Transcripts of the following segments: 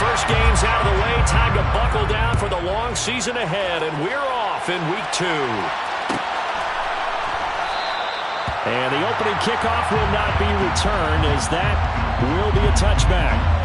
first game's out of the way. Time to buckle down for the long season ahead, and we're off in week 2. And the opening kickoff will not be returned, as that will be a touchback.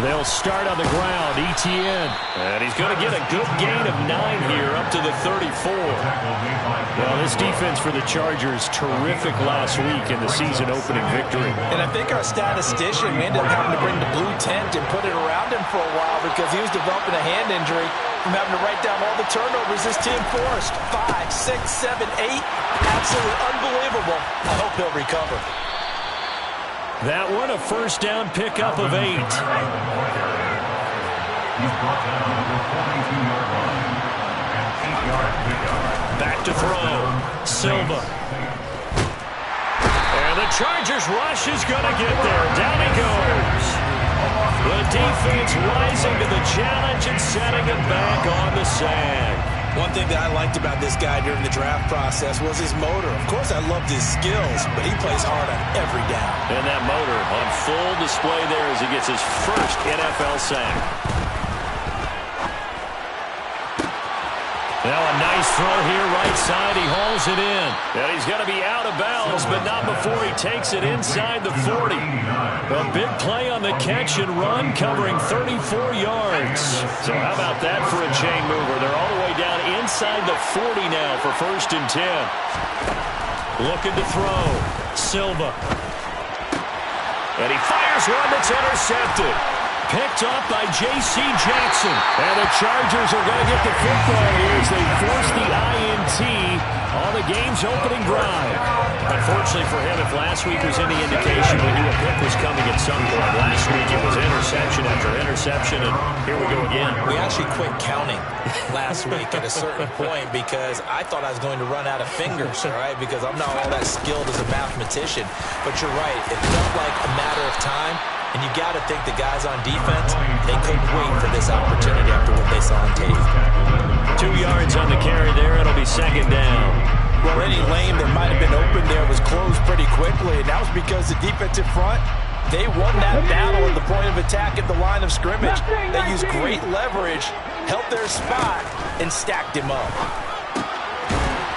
They'll start on the ground. Etienne. And he's going to get a good gain of 9 here, up to the 34. Well, this defense for the Chargers, terrific last week in the season-opening victory. And I think our statistician, we ended up having to bring the blue tent and put it around him for a while because he was developing a hand injury from having to write down all the turnovers this team forced. 5, 6, 7, 8. Absolutely unbelievable. I hope he'll recover. That one, a first down pickup of 8. He's brought down over the 42-yard line. And 8-yard pickup. Back to throw. Silva. And the Chargers rush is going to get there. Down he goes. The defense rising to the challenge and setting it back on the sag. One thing that I liked about this guy during the draft process was his motor. Of course, I loved his skills, but he plays hard on every down. And that motor on full display there as he gets his first NFL sack. Now a nice throw here, right side. He hauls it in. And he's going to be out of bounds, but not before he takes it inside the 40. A big play on the catch and run, covering 34 yards. So how about that for a chain mover? They're all the way down inside the 40 now for 1st and 10. Looking to throw. Silva. And he fires one that's intercepted. Picked up by J.C. Jackson. And the Chargers are going to get the football here as they force the INT on the game's opening drive. Unfortunately for him, if last week was any indication, we knew a pick was coming at some point. Last week it was interception after interception, and here we go again. We actually quit counting last week at a certain point because I thought I was going to run out of fingers, all right, because I'm not all that skilled as a mathematician. But you're right, it felt like a matter of time. And you got to think the guys on defense, they couldn't wait for this opportunity after what they saw on tape. 2 yards on the carry there. It'll be 2nd down. Well, any lane that might have been open there was closed pretty quickly, and that was because the defensive front, they won that battle at the point of attack at the line of scrimmage. They used great leverage, held their spot, and stacked him up.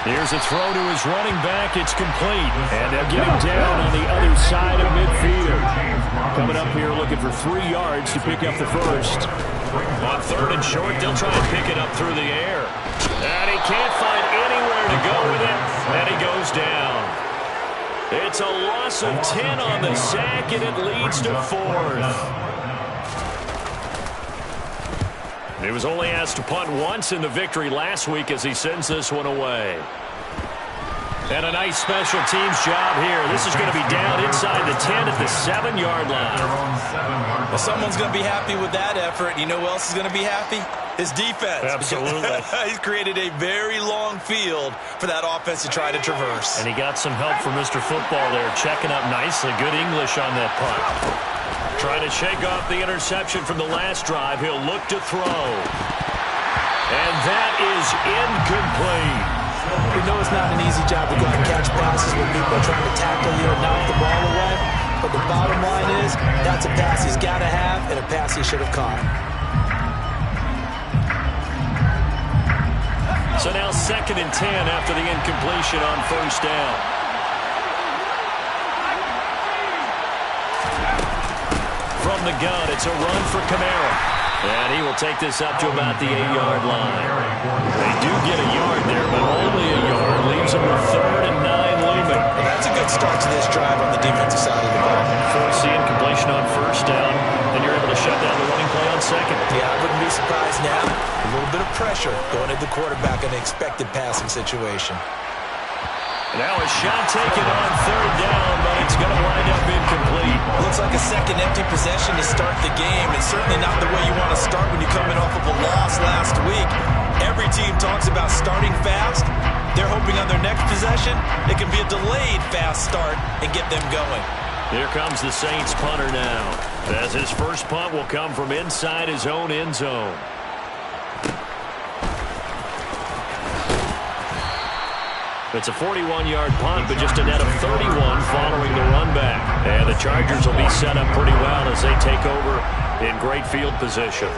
Here's a throw to his running back. It's complete. And they'll get him down on the other side of midfield. Coming up here looking for 3 yards to pick up the first. On 3rd and short, they'll try and pick it up through the air. And he can't find anywhere to go with it. And he goes down. It's a loss of 10 on the sack, and it leads to 4th. He was only asked to punt once in the victory last week as he sends this one away. And a nice special teams job here. This is going to be down inside the 10 at the 7-yard line. Well, someone's going to be happy with that effort. You know who else is going to be happy? His defense. Absolutely. He's created a very long field for that offense to try to traverse. And he got some help from Mr. Football there, checking up nicely. Good English on that punt. Trying to shake off the interception from the last drive. He'll look to throw. And that is incomplete. We know it's not an easy job to go out and catch passes when people are trying to tackle you and knock the ball away. But the bottom line is, that's a pass he's got to have and a pass he should have caught. So now 2nd and 10 after the incompletion on 1st down. From the gun, it's a run for Kamara. And he will take this up to about the 8-yard line. They do get a yard there, but only a yard. Leaves them with 3rd and 9 looming. Well, that's a good start to this drive on the defensive side of the ball. Force the incompletion on 1st down, then you're able to shut down the running play on 2nd. Yeah, I wouldn't be surprised now. A little bit of pressure going at the quarterback in an expected passing situation. Now a shot taken on 3rd down, but it's going to wind up incomplete. Looks like a second empty possession to start the game, and certainly not the way you want to start when you're coming off of a loss last week. Every team talks about starting fast. They're hoping on their next possession possession, it can be a delayed fast start and get them going. Here comes the Saints punter now, as his first punt will come from inside his own end zone. It's a 41-yard punt, but just a net of 31 following the run back. And the Chargers will be set up pretty well as they take over in great field position.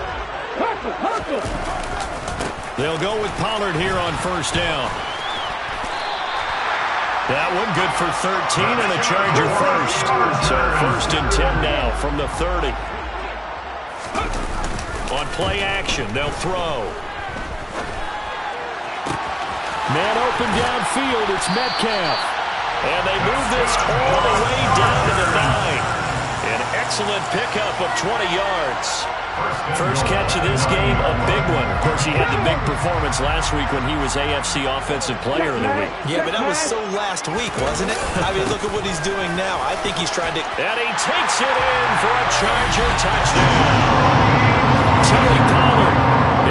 They'll go with Pollard here on first down. That one good for 13 and a Charger first. So first and 10 now from the 30. On play action, they'll throw. Man open downfield, it's Metcalf. And they move this all the way down to the 9. An excellent pickup of 20 yards. First catch of this game, a big one. Of course, he had the big performance last week when he was AFC Offensive Player of the Week. Yeah, but that was so last week, wasn't it? I mean, look at what he's doing now. I think he's trying to... And he takes it in for a Charger touchdown. Tony Pollard,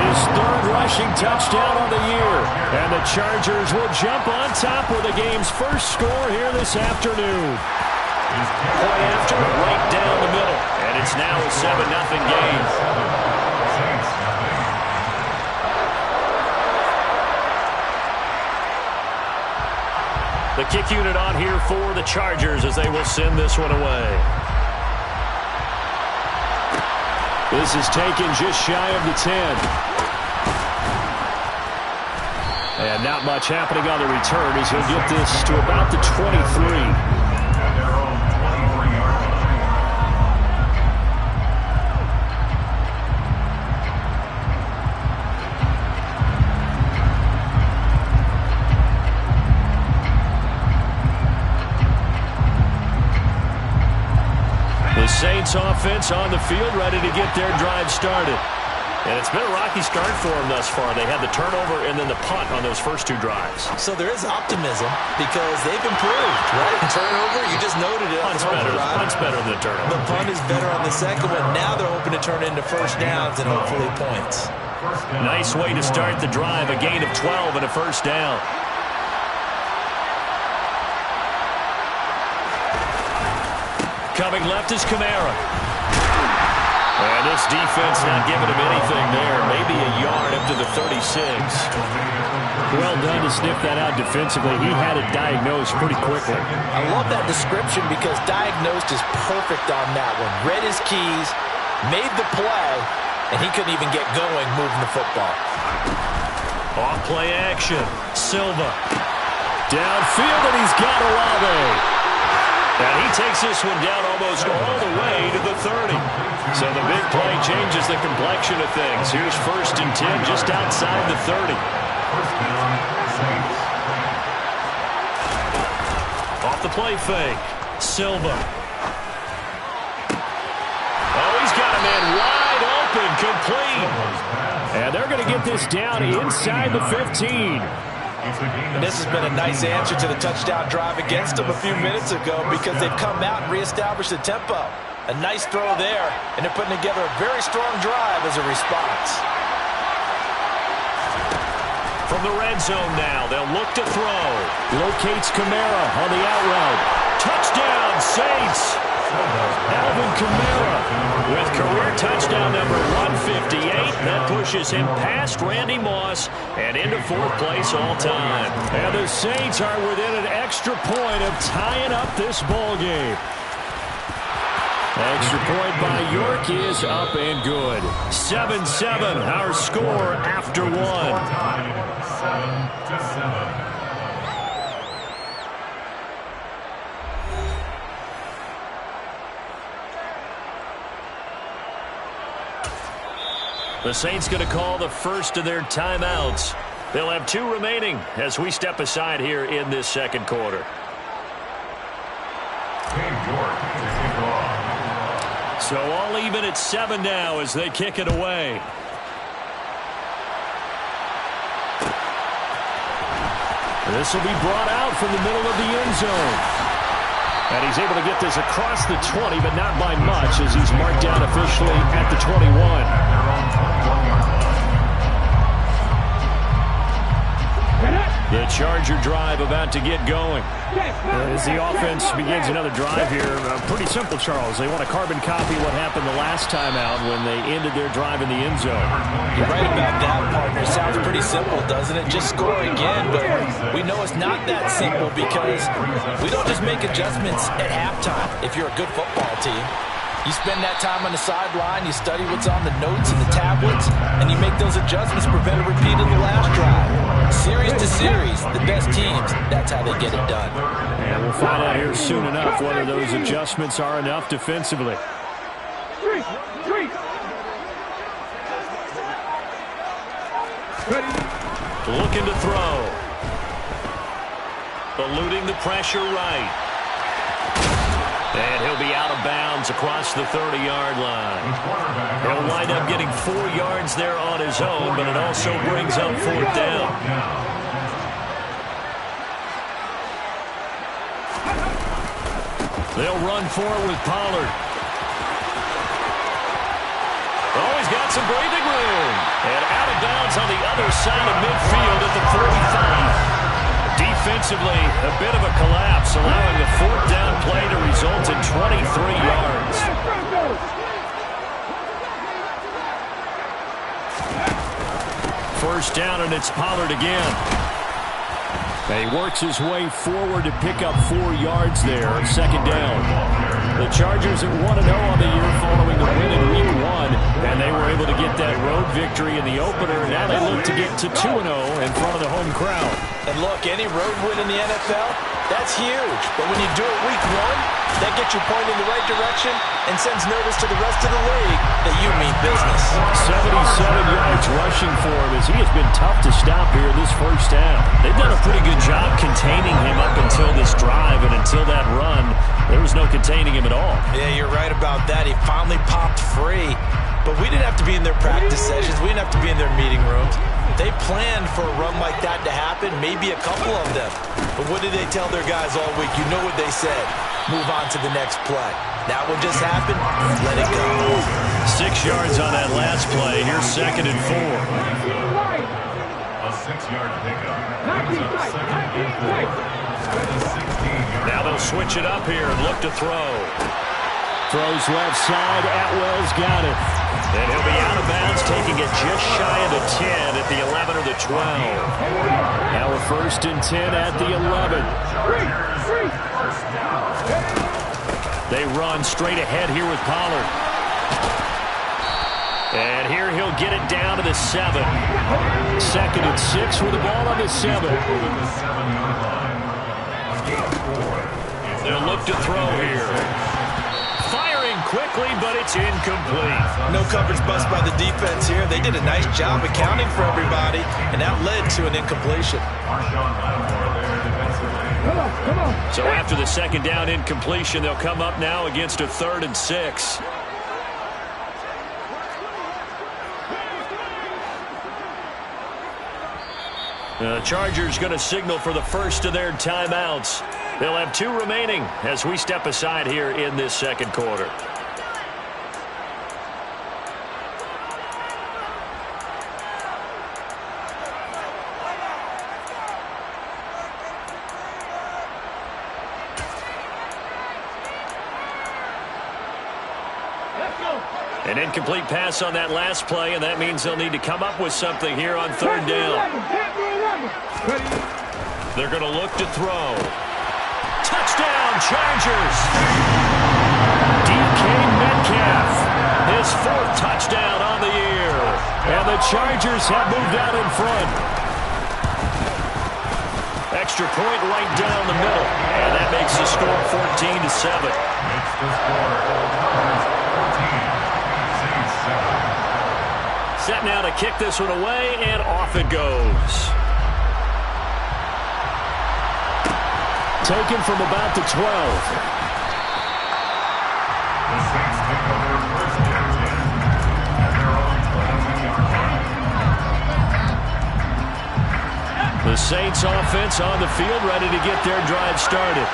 his third rushing touchdown on the year. And the Chargers will jump on top with the game's first score here this afternoon. Point after, right down the middle. And it's now a 7-0 game. The kick unit on here for the Chargers as they will send this one away. This is taken just shy of the 10. And not much happening on the return as he'll get this to about the 23. Saints offense on the field, ready to get their drive started. And it's been a rocky start for them thus far. They had the turnover and then the punt on those first two drives. So there is optimism because they've improved, right? Turnover, you just noted it. Punt's better than the turnover. The punt is better on the second one. Now they're hoping to turn into first downs and hopefully points. Nice way to start the drive. A gain of 12 and a first down. Coming left is Kamara. And this defense not giving him anything there. Maybe a yard up to the 36. Well done to sniff that out defensively. He had it diagnosed pretty quickly. I love that description because diagnosed is perfect on that one. Read his keys, made the play, and he couldn't even get going moving the football. Off play action. Silva. Downfield, and he's got Olave. And he takes this one down almost all the way to the 30. So the big play changes the complexion of things. Here's first and 10 just outside the 30. Off the play fake. Silva. Oh, he's got a man wide open, complete. And they're going to get this down inside the 15. And this has been a nice answer to the touchdown drive against them a few minutes ago because they've come out and reestablished the tempo. A nice throw there, and they're putting together a very strong drive as a response. From the red zone now, they'll look to throw. Locates Kamara on the out route. Touchdown, Saints! Alvin Kamara with career touchdown number 158. That pushes him past Randy Moss and into fourth place all time. And the Saints are within an extra point of tying up this ball game. Extra point by York is up and good. 7-7, our score after one. 7-7. The Saints going to call the first of their timeouts. They'll have 2 remaining as we step aside here in this second quarter. So all even at 7 now as they kick it away. This will be brought out from the middle of the end zone. And he's able to get this across the 20, but not by much as he's marked down officially at the 21. The Charger drive about to get going. As the offense begins another drive here, pretty simple, Charles. They want to carbon copy what happened the last time out when they ended their drive in the end zone. You're right about that, partner. It sounds pretty simple, doesn't it? Just score again, but we know it's not that simple because we don't just make adjustments at halftime if you're a good football team. You spend that time on the sideline, you study what's on the notes and the tablets, and you make those adjustments to prevent a repeat of the last drive. Series to series, the best teams, that's how they get it done. And we'll find out here soon enough whether those adjustments are enough defensively. Looking to throw. Eluding the pressure right. And he'll be out of bounds across the 30-yard line. He'll wind up getting 4 yards there on his own, but it also brings up 4th down. They'll run for it with Pollard. Oh, he's got some breathing room. And out of bounds on the other side of midfield at the 45. Defensively, a bit of a collapse, allowing the 4th down play to result in 23 yards. First down, and it's Pollard again. He works his way forward to pick up 4 yards there. 2nd down. The Chargers at 1-0 on the year following the win in Week 1, and they were able to get that road victory in the opener. Now they look to get to 2-0 in front of the home crowd. And look, any road win in the NFL, that's huge. But when you do it Week 1, that gets you pointed in the right direction and sends notice to the rest of the league that you mean business. 77 yards rushing for him as he has been tough to stop here this first half. They've done a pretty good job containing him up until this drive, and until that run, there was no containing him at all. Yeah, you're right about that. He finally popped free. But we didn't have to be in their practice sessions. We didn't have to be in their meeting rooms. They planned for a run like that to happen, maybe a couple of them. But what did they tell their guys all week? You know what they said. Move on to the next play. That one just happened. Let it go. 6 yards on that last play. Here's 2nd and 4. A 6-yard pickup. Now they'll switch it up here and look to throw. Throws left side. Atwell's got it. And he'll be out of bounds, taking it just shy of the 10 at the 11 or the 12. Now a 1st and 10 at the 11. They run straight ahead here with Pollard. And here he'll get it down to the 7. 2nd and 6 with the ball on the 7. They'll look to throw here. Quickly, but it's incomplete. No coverage bust by the defense here. They did a nice job accounting for everybody, and that led to an incompletion. So after the 2nd down incompletion, they'll come up now against a 3rd and 6. The Chargers going to signal for the first of their timeouts. They'll have 2 remaining as we step aside here in this 2nd quarter. An incomplete pass on that last play, and that means they'll need to come up with something here on 3rd down. They're going to look to throw. Touchdown, Chargers! DK Metcalf, his 4th touchdown on the year. And the Chargers have moved out in front. Extra point right down the middle, and that makes the score 14-7. Makes the score 14. Set now to kick this one away, and off it goes. Taken from about the 12. The Saints pick up their first down at their own 22-yard line. The Saints offense on the field, ready to get their drive started.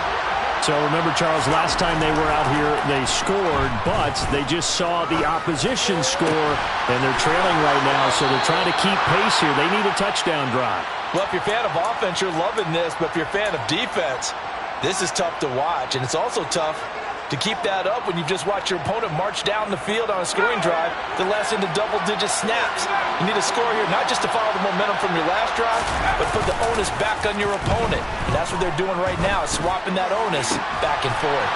So remember, Charles, last time they were out here, they scored, but they just saw the opposition score, and they're trailing right now, so they're trying to keep pace here. They need a touchdown drive. Well, if you're a fan of offense, you're loving this. But if you're a fan of defense, this is tough to watch. And it's also tough to keep that up when you just watch your opponent march down the field on a scoring drive that lasts into double-digit snaps. You need a score here, not just to follow the momentum from your last drive, but put the onus back on your opponent. And that's what they're doing right now, swapping that onus back and forth.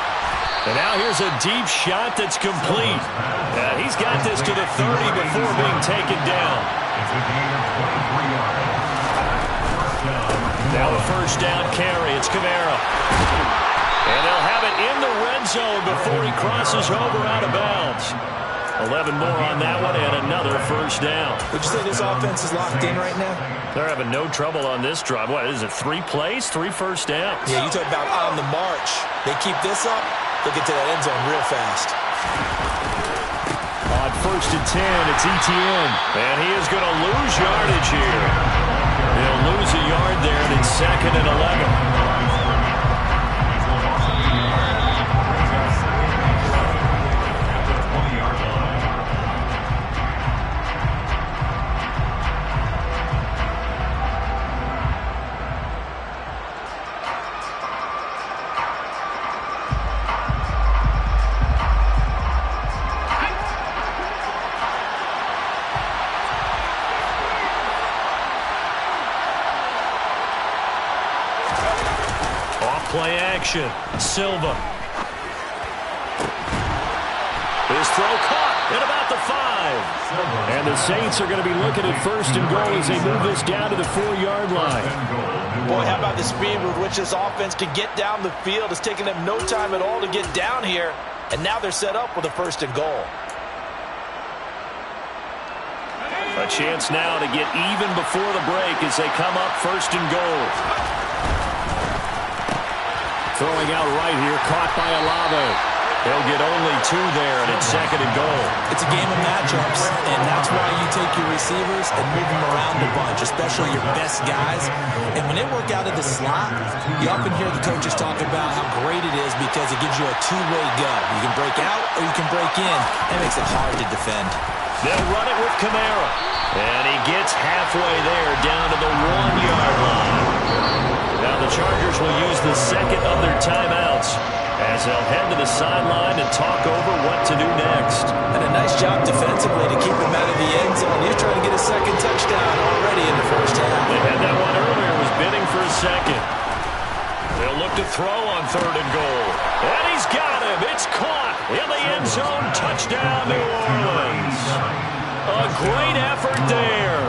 And now here's a deep shot that's complete. He's got this to the 30 before being taken down. It's a gain of 23 yards. Now a first down carry. It's Kamara. And they'll have it in the red zone before he crosses over out of bounds. 11 more on that one and another first down. Would you say this offense is locked in right now? They're having no trouble on this drive. What is it, 3 plays, 3 first downs? Yeah, you talk about on the march. They keep this up, they'll get to that end zone real fast. On first and 10, it's Etienne. And he is going to lose yardage here. He'll lose a yard there, and it's 2nd and 11. Play action. Silva. His throw caught at about the 5. And the Saints are going to be looking at first and goal as they move this down to the 4-yard line. Boy, how about the speed with which this offense can get down the field? It's taking them no time at all to get down here. And now they're set up with a first and goal. A chance now to get even before the break as they come up first and goal. Throwing out right here, caught by Olave. They'll get only 2 there, and it's 2nd and goal. It's a game of matchups, and that's why you take your receivers and move them around a bunch, especially your best guys. And when they work out of the slot, you often hear the coaches talk about how great it is because it gives you a two-way go. You can break out or you can break in. That makes it hard to defend. They'll run it with Kamara. And he gets halfway there, down to the 1-yard line. Now the Chargers will use the second of their timeouts as they'll head to the sideline and talk over what to do next. And a nice job defensively to keep him out of the end zone. He's trying to get a second touchdown already in the first half. They had that one earlier, was bidding for a second. They'll look to throw on 3rd and goal. And he's got him. It's caught in the end zone. Touchdown, New Orleans. A great effort there.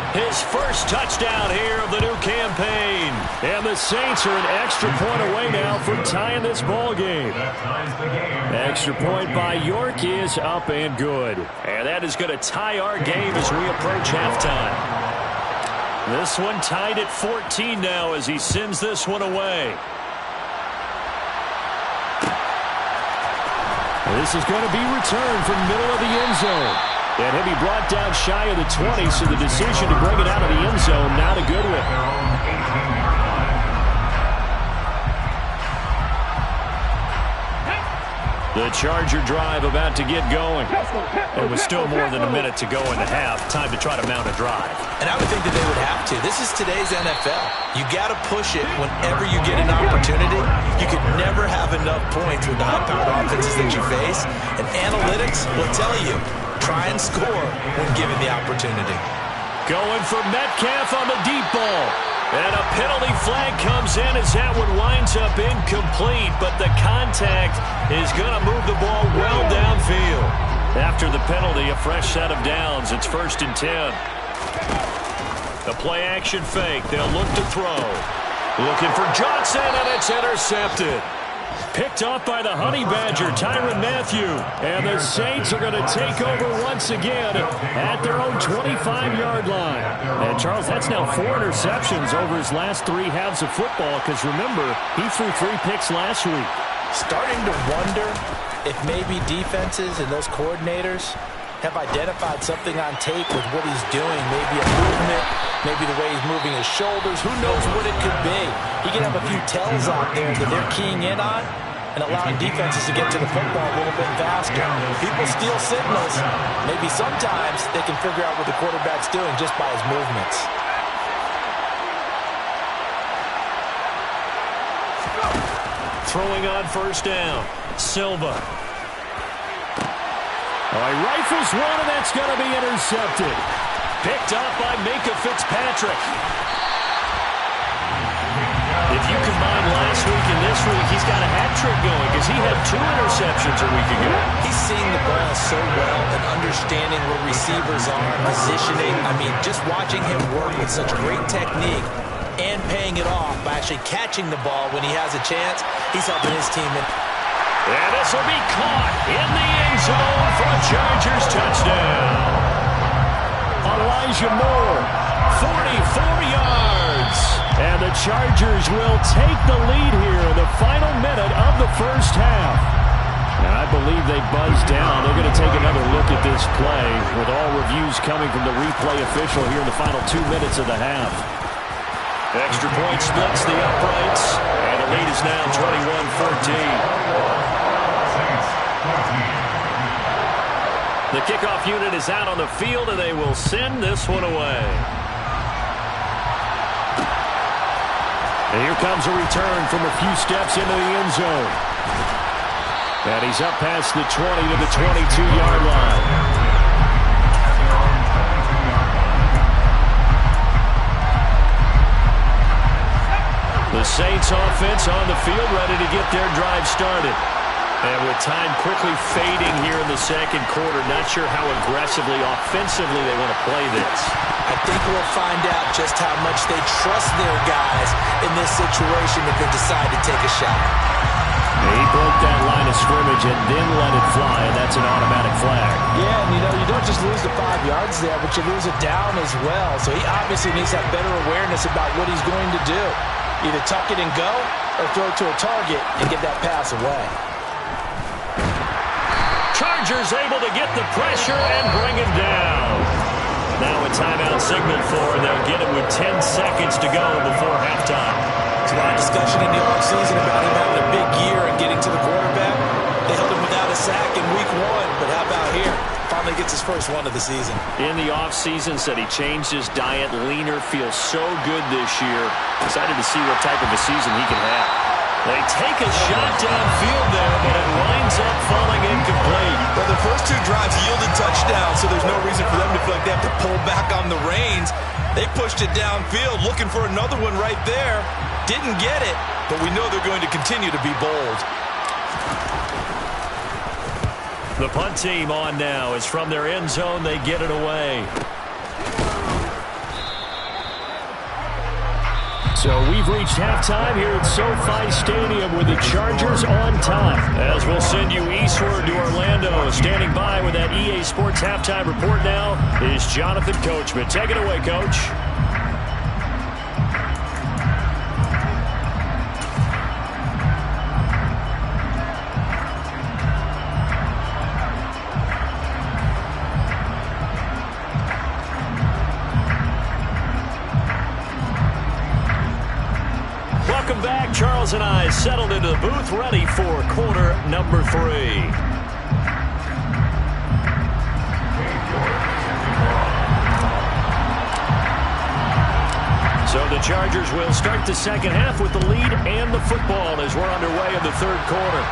His first touchdown here of the new campaign. And the Saints are an extra point away now from tying this ball game. Extra point by York is up and good. And that is going to tie our game as we approach halftime. This one tied at 14 now as he sends this one away. This is going to be returned from middle of the end zone. And he'll be brought down shy of the 20, so the decision to bring it out of the end zone, not a good one. The Charger drive about to get going. There was still more than a minute to go in the half. Time to try to mount a drive. And I would think that they would have to. This is today's NFL. You got to push it whenever you get an opportunity. You could never have enough points with the high-powered offenses that you face. And analytics will tell you, try and score when given the opportunity. Going for Metcalf on the deep ball. And a penalty flag comes in as that one winds up incomplete, but the contact is going to move the ball well downfield. After the penalty, a fresh set of downs. It's 1st and 10. The play action fake. They'll look to throw. Looking for Johnson, and it's intercepted. Picked off by the Honey Badger, Tyrann Mathieu. And the Saints are going to take over once again at their own 25-yard line. And, Charles, that's now 4 interceptions over his last 3 halves of football because, remember, he threw 3 picks last week. Starting to wonder if maybe defenses and those coordinators have identified something on tape with what he's doing. Maybe a movement, maybe the way he's moving his shoulders. Who knows what it could be? He can have a few tells out there that they're keying in on and allowing defenses to get to the football a little bit faster. People steal signals. Maybe sometimes they can figure out what the quarterback's doing just by his movements. Throwing on first down. Silva. Oh, he rifles one, and that's going to be intercepted. Picked up by Minkah Fitzpatrick. If you combine last week and this week, he's got a hat trick going because he had 2 interceptions a week ago. He's seeing the ball so well and understanding where receivers are, positioning. I mean, just watching him work with such great technique and paying it off by actually catching the ball when he has a chance, he's helping his team. And this will be caught in the end zone for a Chargers touchdown. Elijah Moore, 44 yards. And the Chargers will take the lead here in the final minute of the first half. And I believe they buzzed down. They're going to take another look at this play with all reviews coming from the replay official here in the final 2 minutes of the half. Extra point splits the uprights. And the lead is now 21-14. The kickoff unit is out on the field, and they will send this one away. And here comes a return from a few steps into the end zone. And he's up past the 20 to the 22-yard line. The Saints offense on the field, ready to get their drive started. And with time quickly fading here in the second quarter, not sure how aggressively, offensively they want to play this. I think we'll find out just how much they trust their guys in this situation if they decide to take a shot. He broke that line of scrimmage and then let it fly, and that's an automatic flag. Yeah, and you don't just lose the 5 yards there, but you lose it down as well. So he obviously needs to have better awareness about what he's going to do. Either tuck it and go or throw it to a target and get that pass away. Chargers able to get the pressure and bring him down. Now a timeout signal for, and they'll get it with 10 seconds to go before halftime. There's a lot of discussion in the offseason about him having a big year and getting to the quarterback. They held him without a sack in week 1, but how about here? Finally gets his first one of the season. In the offseason, said he changed his diet, leaner, feels so good this year. Excited to see what type of a season he can have. They take a shot downfield there, but it winds up falling incomplete. Well, the first 2 drives yielded touchdowns, so there's no reason for them to feel like they have to pull back on the reins. They pushed it downfield, looking for another one right there. Didn't get it, but we know they're going to continue to be bold. The punt team on now is from their end zone. They get it away. So we've reached halftime here at SoFi Stadium with the Chargers on top. As we'll send you eastward to Orlando. Standing by with that EA Sports halftime report now is Jonathan Coachman. Take it away, Coach. Welcome back. Charles and I settled into the booth, ready for quarter number 3. So the Chargers will start the second half with the lead and the football as we're underway in the third quarter.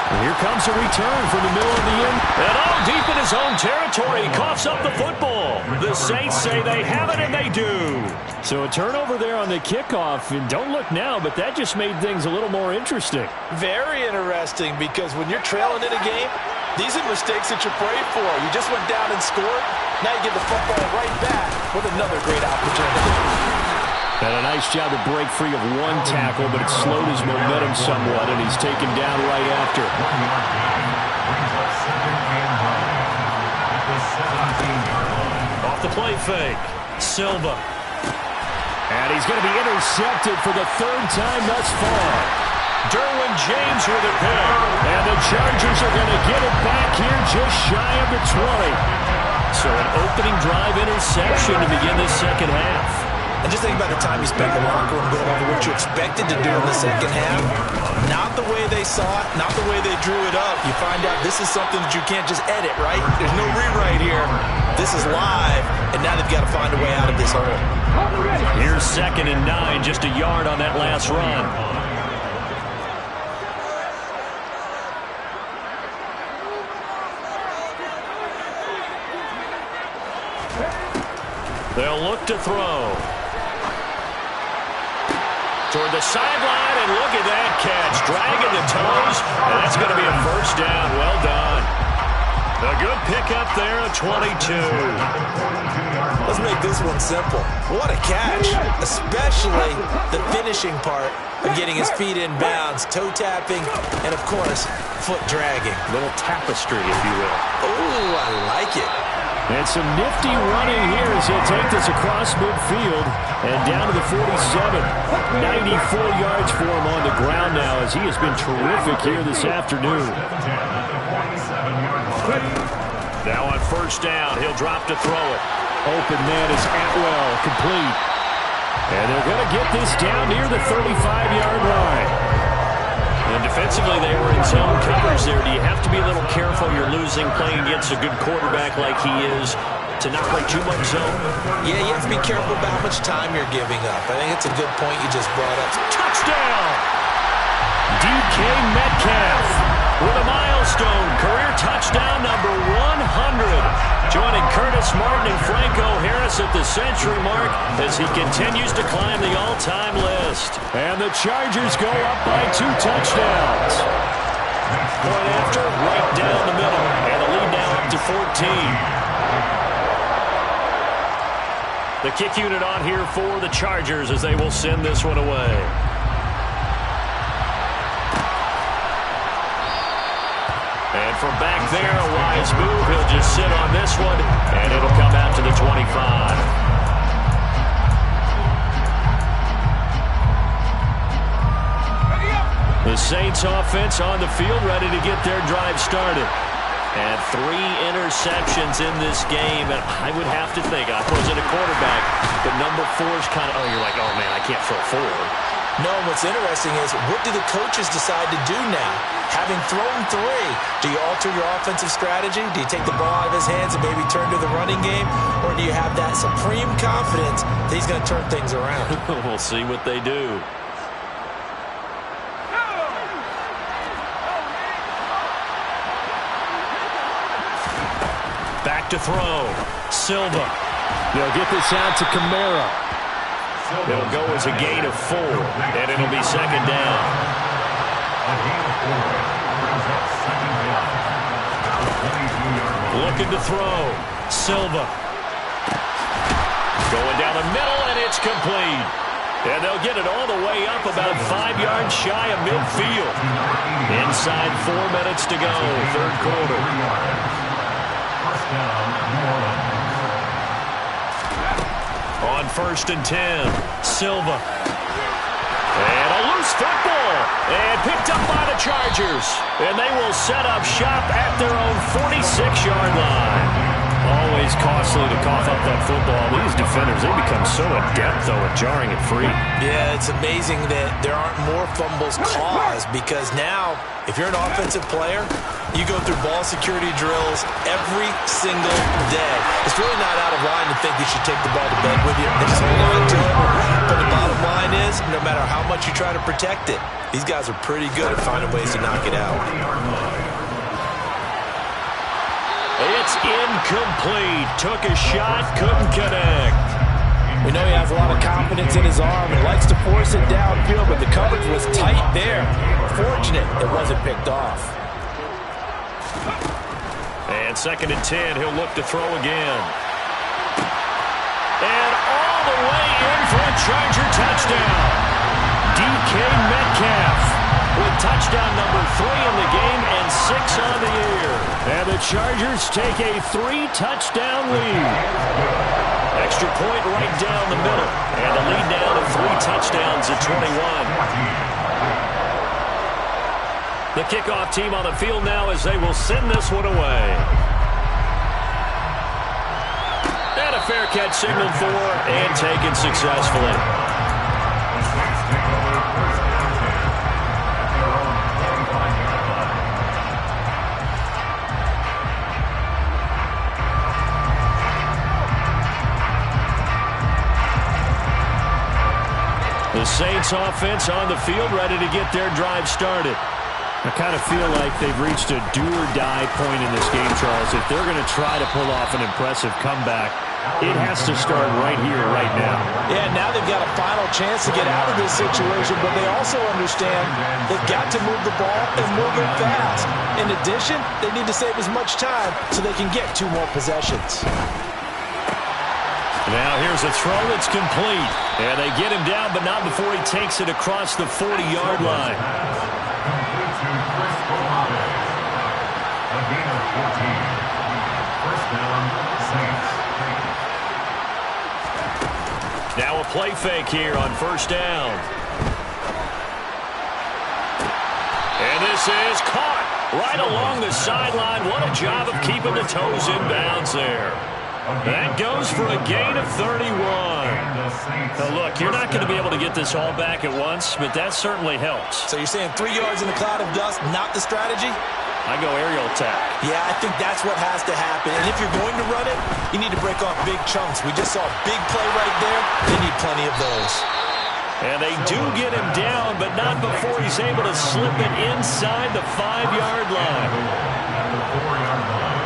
And here comes a return from the middle of the end. And all deep in his own territory, he coughs up the football. The Saints say they have it, and they do. So a turnover there on the kickoff, and don't look now, but that just made things a little more interesting. Very interesting, because when you're trailing in a game, these are mistakes that you pray for. You just went down and scored. Now you get the football right back with another great opportunity. And a nice job to break free of one tackle, but it slowed his momentum somewhat, and he's taken down right after. Off the play fake, Silva. And he's going to be intercepted for the 3rd time thus far. Derwin James with a pick. And the Chargers are going to get it back here just shy of the 20. So an opening drive interception to begin this second half. And just think about the time you spent in the locker room going over what you expected to do in the second half. Not the way they saw it, not the way they drew it up. You find out this is something that you can't just edit, right? There's no rewrite here. This is live, and now they've got to find a way out of this hole. Here's 2nd and 9, just a yard on that last run. They'll look to throw. Toward the sideline, and look at that catch. Dragging the toes, and that's going to be a first down. Well done. A good pickup there at 22. Let's make this one simple. What a catch, especially the finishing part of getting his feet in bounds, toe tapping, and, of course, foot dragging. Little tapestry, if you will. Oh, I like it. And some nifty running here as he'll take this across midfield and down to the 47. 94 yards for him on the ground now as he has been terrific here this afternoon. Now on first down, he'll drop to throw it. Open man is Atwell, complete. And they're going to get this down near the 35-yard line. And defensively, they were in zone coverage there. Do you have to be a little careful? You're losing, playing against a good quarterback like he is, to not play too much zone? Yeah, you have to be careful about how much time you're giving up. I think it's a good point you just brought up. Touchdown! DK Metcalf with a milestone. Career touchdown number 100. Joining Curtis Martin and Franco Harris at the century mark as he continues to climb the all-time list. And the Chargers go up by 2 touchdowns. Point after, right down the middle. And the lead now up to 14. The kick unit on here for the Chargers as they will send this one away. And from back there, a wise move. He'll just sit on this one, and it'll come out to the 25. The Saints offense on the field, ready to get their drive started. And 3 interceptions in this game, and I would have to think, I wasn't a quarterback, but number 4 is kind of, you're like, oh man, I can't throw 4. No, what's interesting is, what do the coaches decide to do now? Having thrown 3, do you alter your offensive strategy? Do you take the ball out of his hands and maybe turn to the running game? Or do you have that supreme confidence that he's going to turn things around? We'll see what they do. Back to throw. Silva. They'll get this out to Kamara. It'll go as a gain of 4, and it'll be 2nd down. Looking to throw. Silva. Going down the middle, and it's complete. And they'll get it all the way up about 5 yards shy of midfield. Inside 4 minutes to go, 3rd quarter. On 1st and 10, Silva. And a loose football. And picked up by the Chargers. And they will set up shop at their own 46-yard line. Always costly to cough up that football. These defenders, they become so adept, though, at jarring it free. Yeah, it's amazing that there aren't more fumbles caused because now, if you're an offensive player, you go through ball security drills every single day. It's really not out of line to think you should take the ball to bed with you and just hold on to it. But the bottom line is, no matter how much you try to protect it, these guys are pretty good at finding ways to knock it out. It's incomplete. Took a shot, couldn't connect. We know he has a lot of confidence in his arm and likes to force it downfield, but the coverage was tight there. Fortunate it wasn't picked off. And 2nd and 10, he'll look to throw again. And all the way in for a Charger touchdown. DK Metcalf with touchdown number 3 in the game and 6 on the year. And the Chargers take a 3-touchdown lead. Extra point right down the middle. And the lead now to 3 touchdowns at 21. The kickoff team on the field now as they will send this one away. And a fair catch signaled for and taken successfully. The Saints offense on the field, ready to get their drive started. I kind of feel like they've reached a do-or-die point in this game, Charles. If they're going to try to pull off an impressive comeback, it has to start right here, right now. Yeah, now they've got a final chance to get out of this situation, but they also understand they've got to move the ball and move it fast. In addition, they need to save as much time so they can get 2 more possessions. Now here's a throw that's complete. And they get him down, but not before he takes it across the 40-yard line. A gain of 14. First down, Saints. Now a play fake here on first down. And this is caught right along the sideline. What a job of keeping the toes in bounds there. That goes for a gain of 31. Now look, you're not going to be able to get this all back at once, but that certainly helps. So you're saying 3 yards in a cloud of dust, not the strategy? I go aerial attack. Yeah, I think that's what has to happen. And if you're going to run it, you need to break off big chunks. We just saw a big play right there. They need plenty of those. And they do get him down, but not before he's able to slip it inside the 5-yard line. At the 4-yard line.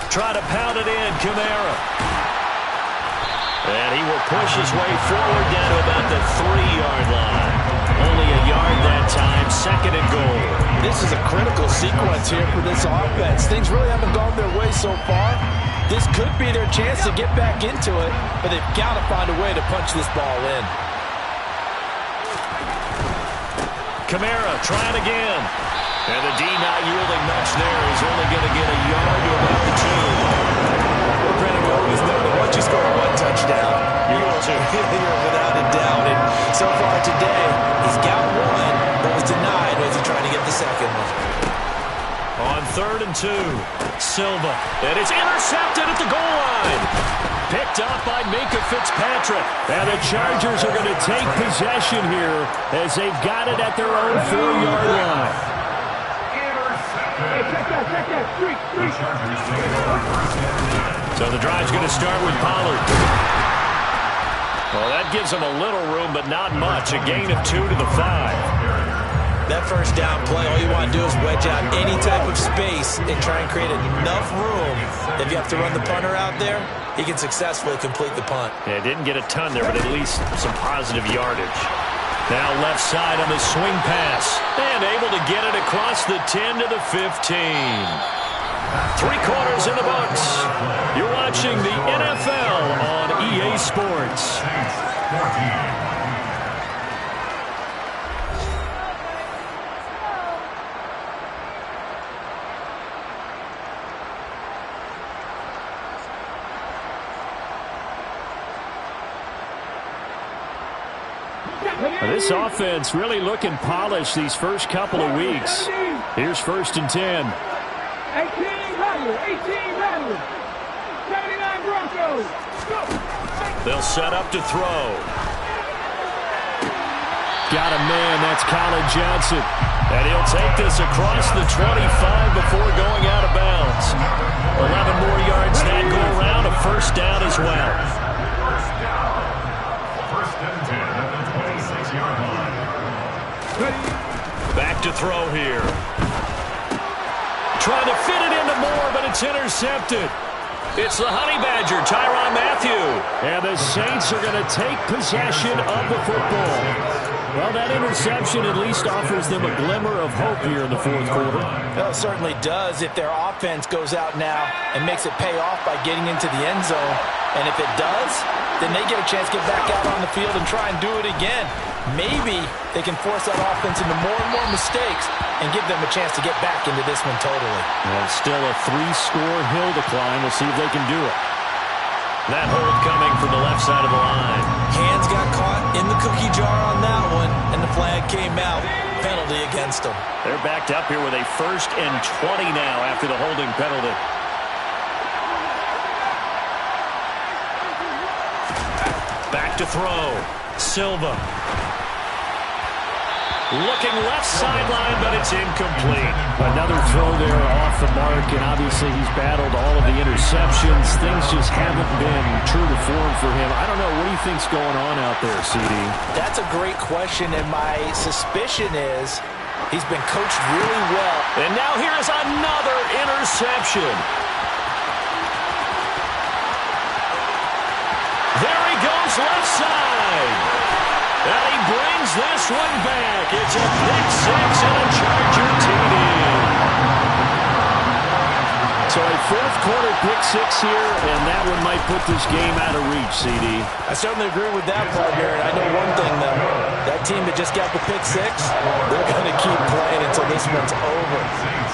Try to pound it in, Kamara. And he will push his way forward down to about the 3-yard line. Only a yard that time, 2nd and goal. This is a critical sequence here for this offense. Things really haven't gone their way so far. This could be their chance to get back into it, but they've got to find a way to punch this ball in. Kamara trying again. And the D not yielding much there. He's only going to get a yard to about the 2. Well, Brandon, we always know that once you score 1 touchdown, you're without a doubt. And so far today, he's got 1, but was denied as he tried to get the second one. On 3rd and 2, Silva. And it's intercepted at the goal line. Picked up by Minka Fitzpatrick. And the Chargers are going to take possession here as they've got it at their own 4-yard line. So the drive's going to start with Pollard. Well, that gives them a little room, but not much. A gain of 2 to the 5. That first down play, all you want to do is wedge out any type of space and try and create enough room. If you have to run the punter out there, he can successfully complete the punt. Yeah, didn't get a ton there, but at least some positive yardage. Now left side on the swing pass. And able to get it across the 10 to the 15. 3 quarters in the books. You're watching the NFL on EA Sports. This offense really looking polished these first couple of weeks. Here's 1st and 10. 18 Madden. 79 Broncos. Go. They'll set up to throw. Got a man, that's Colin Johnson. And he'll take this across the 25 before going out of bounds. 11 more yards that go around, a 1st down as well. Back to throw here. Trying to fit it into Moore, but it's intercepted. It's the Honey Badger, Tyrann Mathieu. And the Saints are going to take possession of the football. Well, that interception at least offers them a glimmer of hope here in the 4th quarter. Well, it certainly does if their offense goes out now and makes it pay off by getting into the end zone. And if it does, then they get a chance to get back out on the field and try and do it again. Maybe they can force that offense into more and more mistakes and give them a chance to get back into this one totally. Well, still a 3-score hill to climb. We'll see if they can do it. That hold coming from the left side of the line. Hands got caught in the cookie jar on that one, and the flag came out. Penalty against them. They're backed up here with a 1st and 20 now after the holding penalty. Back to throw. Silva. Looking left sideline, but it's incomplete. Another throw there off the mark, and obviously he's battled all of the interceptions. Things just haven't been true to form for him. I don't know. What do you think's going on out there, CD? That's a great question, and my suspicion is he's been coached really well. And now here is another interception. There he goes, left side. And he brings this one back. It's a pick six and a Charger TD. So a fourth quarter pick six here, and that one might put this game out of reach, CD. I certainly agree with that, partner. And I know one thing, though. That team that just got the pick six, they're going to keep playing until this one's over.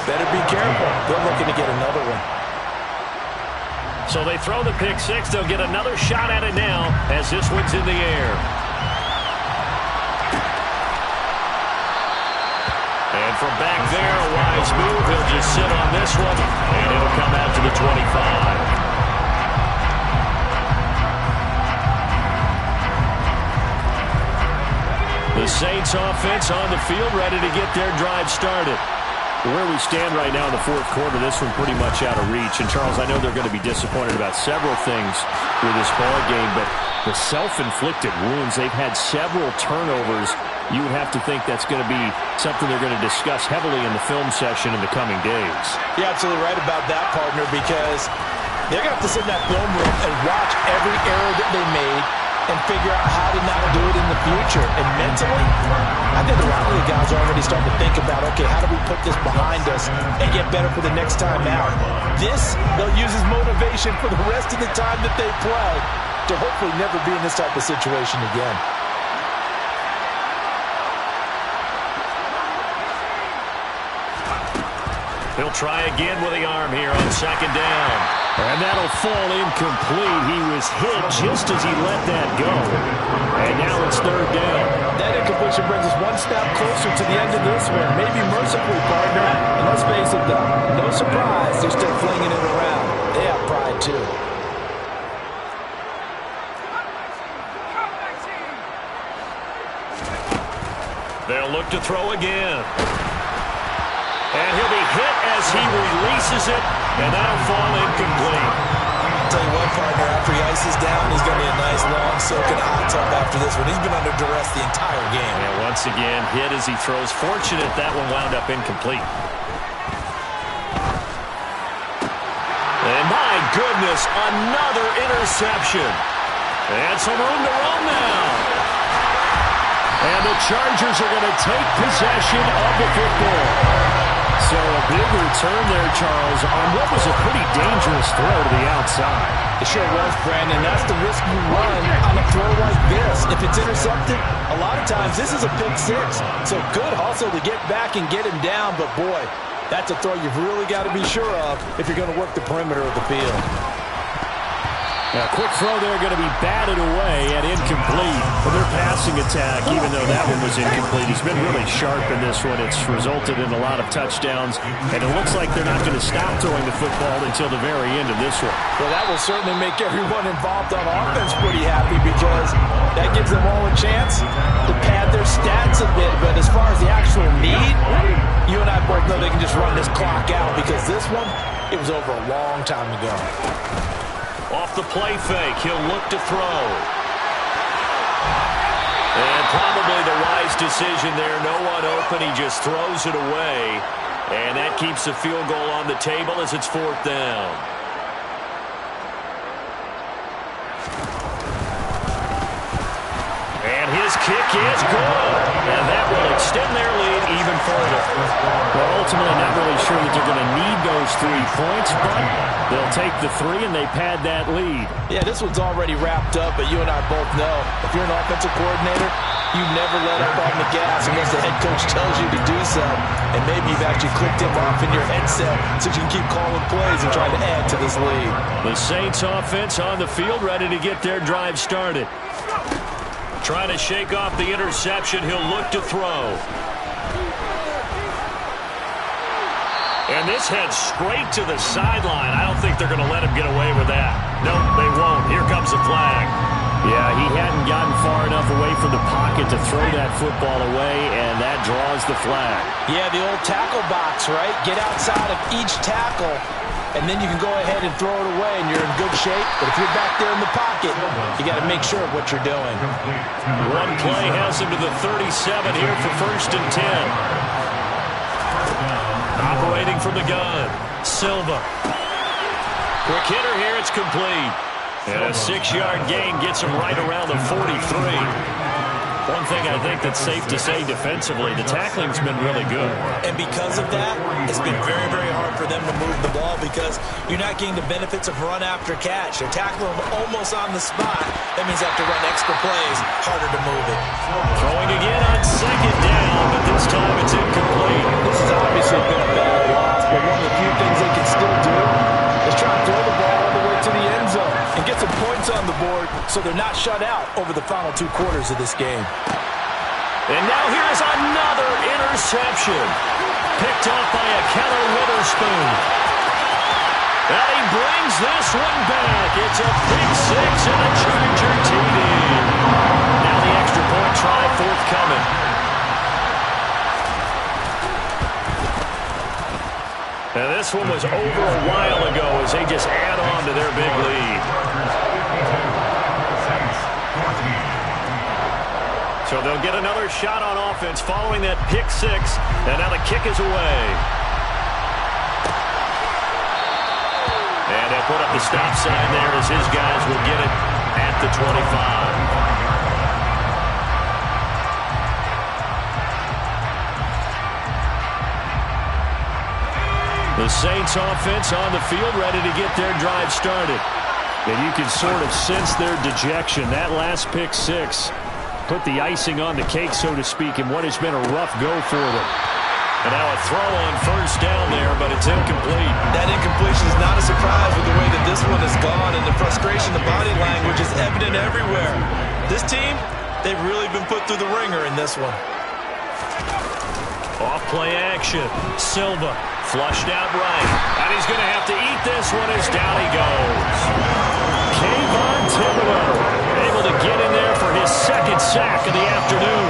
Better be careful. They're looking to get another one. So they throw the pick six. They'll get another shot at it now as this one's in the air. And from back there, a wise move. He'll just sit on this one, and it'll come out to the 25. The Saints offense on the field, ready to get their drive started. Where we stand right now in the fourth quarter, this one pretty much out of reach. And, Charles, I know they're going to be disappointed about several things with this ball game, but the self-inflicted wounds, they've had several turnovers. You would have to think that's going to be something they're going to discuss heavily in the film session in the coming days. You're absolutely right about that, partner, because they're going to have to sit in that film room and watch every error that they made and figure out how to not do it in the future. And mentally, I think a lot of the guys are already starting to think about, okay, how do we put this behind us and get better for the next time out? This, they'll use as motivation for the rest of the time that they play to hopefully never be in this type of situation again. He'll try again with the arm here on second down. And that'll fall incomplete. He was hit just as he let that go. And now it's third down. That incompletion brings us one step closer to the end of this one. Maybe mercifully, partner. And let's face it, though. No surprise, they're still flinging it around. They have pride, too. They'll look to throw again. And he'll be hit as he releases it, and that'll fall incomplete. I'll tell you what, partner, after he ices down, he's going to be a nice, long, soaking hot tub after this one. He's been under duress the entire game. And once again, hit as he throws. Fortunate that one wound up incomplete. And my goodness, another interception. And some room to run now. And the Chargers are going to take possession of the football. So a big return there, Charles, on what was a pretty dangerous throw to the outside. It sure was, Brandon. That's the risk you run on a throw like this. If it's intercepted, a lot of times this is a pick six. So good hustle to get back and get him down. But, boy, that's a throw you've really got to be sure of if you're going to work the perimeter of the field. Now, quick throw there, going to be batted away and incomplete for their passing attack, even though that one was incomplete. He's been really sharp in this one. It's resulted in a lot of touchdowns, and it looks like they're not going to stop throwing the football until the very end of this one. Well, that will certainly make everyone involved on offense pretty happy because that gives them all a chance to pad their stats a bit. But as far as the actual need, you and I both know they can just run this clock out because this one, it was over a long time ago. Off the play fake, he'll look to throw. And probably the wise decision there. No one open, he just throws it away. And that keeps the field goal on the table as it's fourth down. And his kick is good. And that will extend their lead even further. Well, ultimately not really sure that they're going to need those 3 points, but they'll take the 3 and they pad that lead. Yeah, this one's already wrapped up, but you and I both know if you're an offensive coordinator, you never let up on the gas unless the head coach tells you to do so. And maybe you've actually clicked him off in your headset so you can keep calling plays and trying to add to this lead. The Saints offense on the field ready to get their drive started. Trying to shake off the interception. He'll look to throw. And this heads straight to the sideline. I don't think they're going to let him get away with that. Nope, they won't. Here comes the flag. Yeah, he hadn't gotten far enough away from the pocket to throw that football away, and that draws the flag. Yeah, the old tackle box, right? Get outside of each tackle, and then you can go ahead and throw it away, and you're in good shape. But if you're back there in the pocket, you got to make sure of what you're doing. One play has him to the 37 here for 1st and 10. Operating from the gun, Silva. Quick hitter here, it's complete. And a 6-yard gain gets him right around the 43. One thing I think that's safe to say defensively, the tackling's been really good. And because of that, it's been very, very hard for them to move the ball because you're not getting the benefits of run after catch. They're tackling them almost on the spot. That means they have to run extra plays, harder to move it. Throwing again on 2nd down, but this time it's incomplete. This has obviously been a bad loss, but one of the few things they can still do is try to throw the ball all the way to the end zone and get some points on the board so they're not shut out over the final 2 quarters of this game. And now here's another interception. Picked off by a Keller Witherspoon. And he brings this one back. It's a big 6 and a Charger TD. Now the extra point try forthcoming. And this one was over a while ago as they just add on to their big lead. So they'll get another shot on offense following that pick 6. And now the kick is away. And they'll put up the stop sign there as his guys will get it at the 25. The Saints offense on the field ready to get their drive started. And you can sort of sense their dejection. That last pick 6 put the icing on the cake, so to speak, in what has been a rough go for them. And now a throw on 1st down there, but it's incomplete. That incompletion is not a surprise with the way that this one has gone, and the frustration, the body language is evident everywhere. This team, they've really been put through the ringer in this one. Off play action. Silva flushed out right. And he's going to have to eat this one as down he goes. Kayvon Thibodeau able to get in there for his 2nd sack of the afternoon.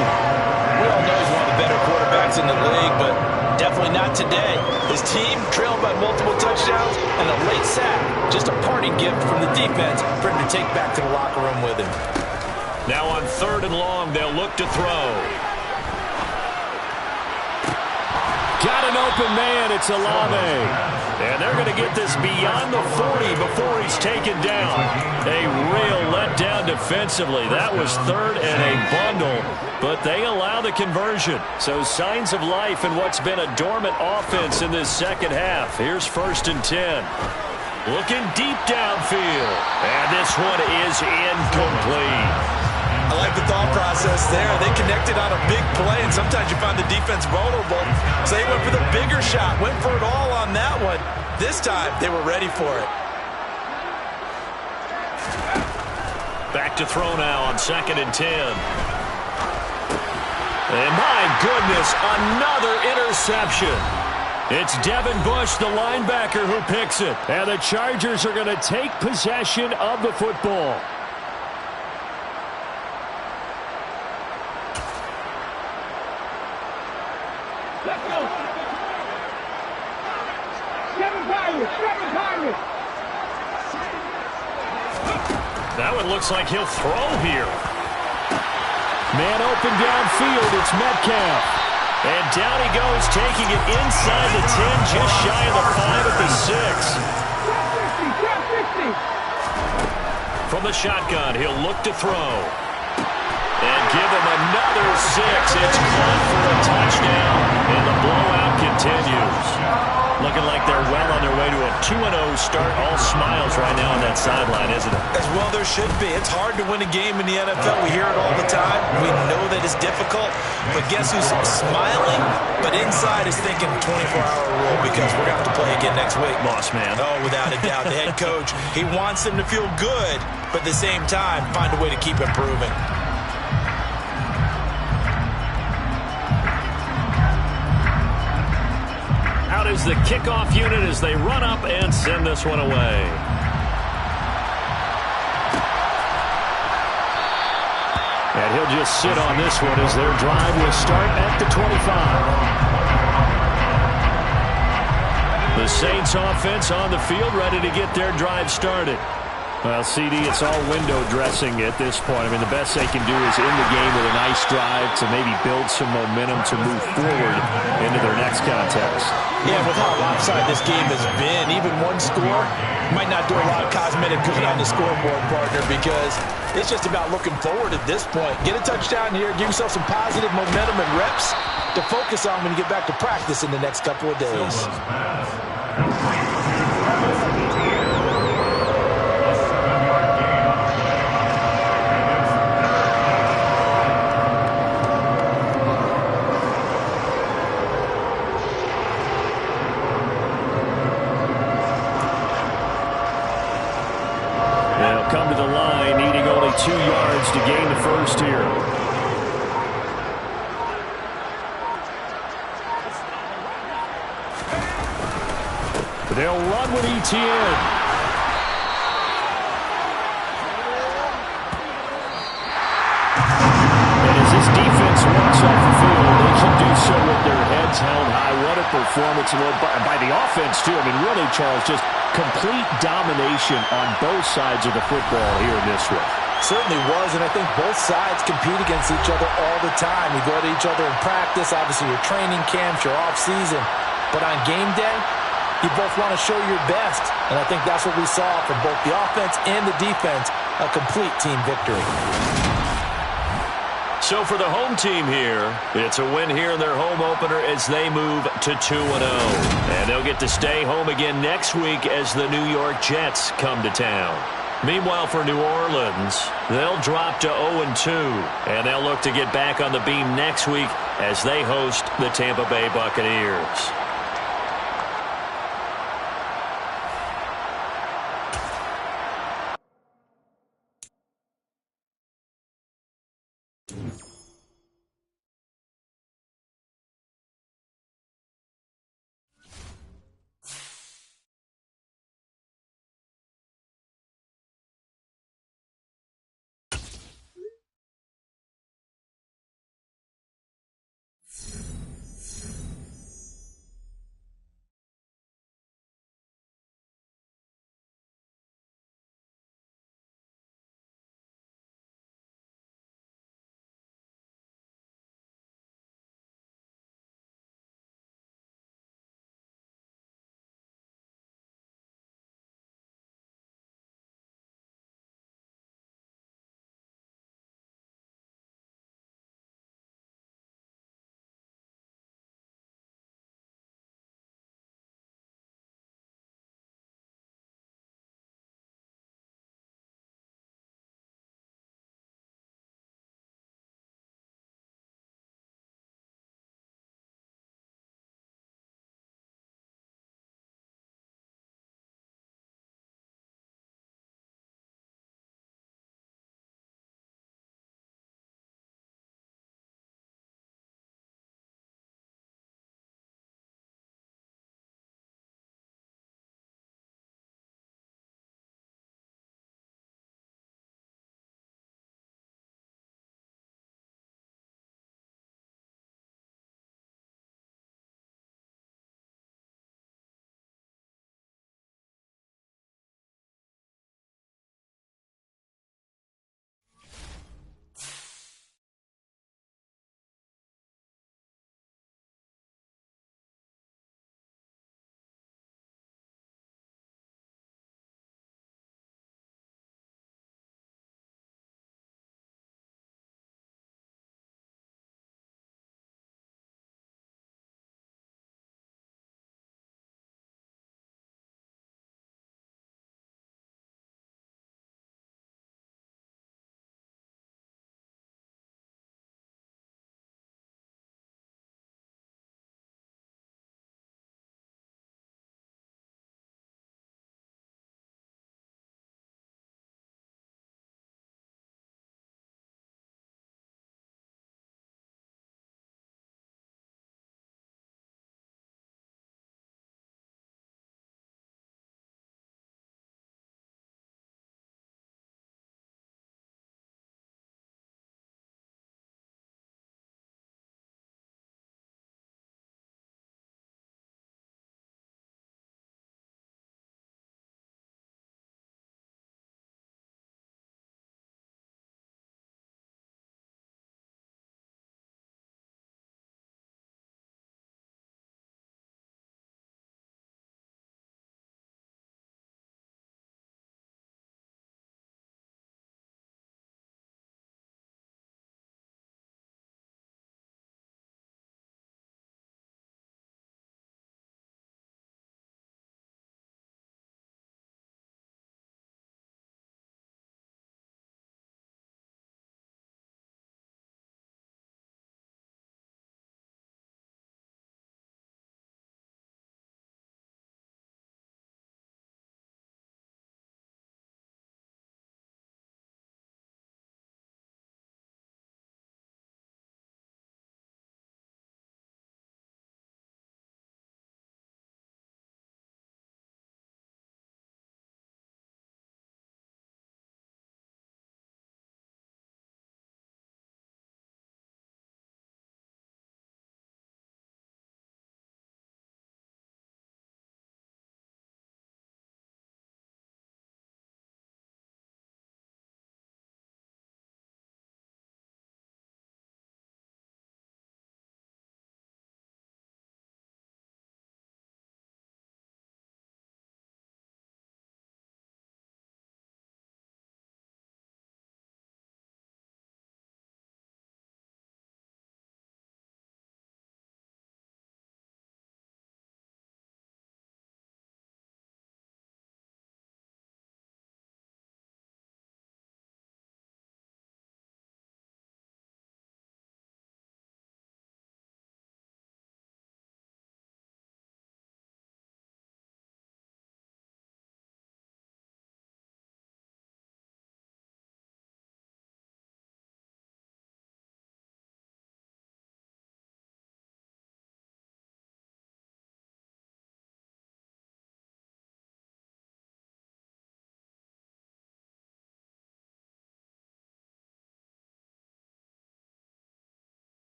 We all know he's one of the better quarterbacks in the league, but definitely not today. His team trailed by multiple touchdowns and a late sack. Just a party gift from the defense for him to take back to the locker room with him. Now on 3rd and long, they'll look to throw. Got an open man. It's Olave. And they're going to get this beyond the 40 before he's taken down. A real letdown defensively. That was 3rd and a bundle, but they allow the conversion. So signs of life in what's been a dormant offense in this 2nd half. Here's 1st and 10. Looking deep downfield. And this one is incomplete. I like the thought process there. They connected on a big play, and sometimes you find the defense vulnerable. So they went for the bigger shot, went for it all on that one. This time, they were ready for it. Back to throw now on 2nd and 10. And my goodness, another interception. It's Devin Bush, the linebacker, who picks it. And the Chargers are going to take possession of the football. Let's go. 7 Pirates. That one looks like he'll throw here. Man open downfield, it's Metcalf. And down he goes, taking it inside the 10, just shy of the 5 at the 6. From the shotgun, he'll look to throw. And give him another 6. It's caught for a touchdown, and the blowout continues. Looking like they're well on their way to a 2-0 start. All smiles right now on that sideline, isn't it? As well there should be. It's hard to win a game in the NFL. We hear it all the time. We know that it's difficult. But guess who's smiling? But inside is thinking 24-hour rule because we're going to have to play again next week. Boss man. Oh, without a doubt. The head coach, he wants them to feel good, but at the same time, find a way to keep improving. Is the kickoff unit as they run up and send this one away. he'll just sit on this one as their drive will start at the 25. The Saints offense on the field ready to get their drive started. Well, CD, it's all window dressing at this point. I mean, the best they can do is in the game with a nice drive to maybe build some momentum to move forward into their next contest. Yeah, with how lopsided this game has been, even one score might not do a lot of cosmetic good on the scoreboard, partner, because it's just about looking forward at this point. Get a touchdown here, give yourself some positive momentum and reps to focus on when you get back to practice in the next couple of days. They'll come to the line, needing only 2 yards to gain the first here. They'll run with ETN. And as this defense walks off the field, they can do so with their heads held high. What a performance by the offense, too. I mean, really, Charles, just complete domination on both sides of the football here in this one. Certainly was, and I think both sides compete against each other all the time. You go to each other in practice, obviously your training camps, your off-season. But on game day, you both want to show your best. And I think that's what we saw from both the offense and the defense, a complete team victory. So for the home team here, it's a win here in their home opener as they move to 2-0. And they'll get to stay home again next week as the New York Jets come to town. Meanwhile, for New Orleans, they'll drop to 0-2. And they'll look to get back on the beam next week as they host the Tampa Bay Buccaneers.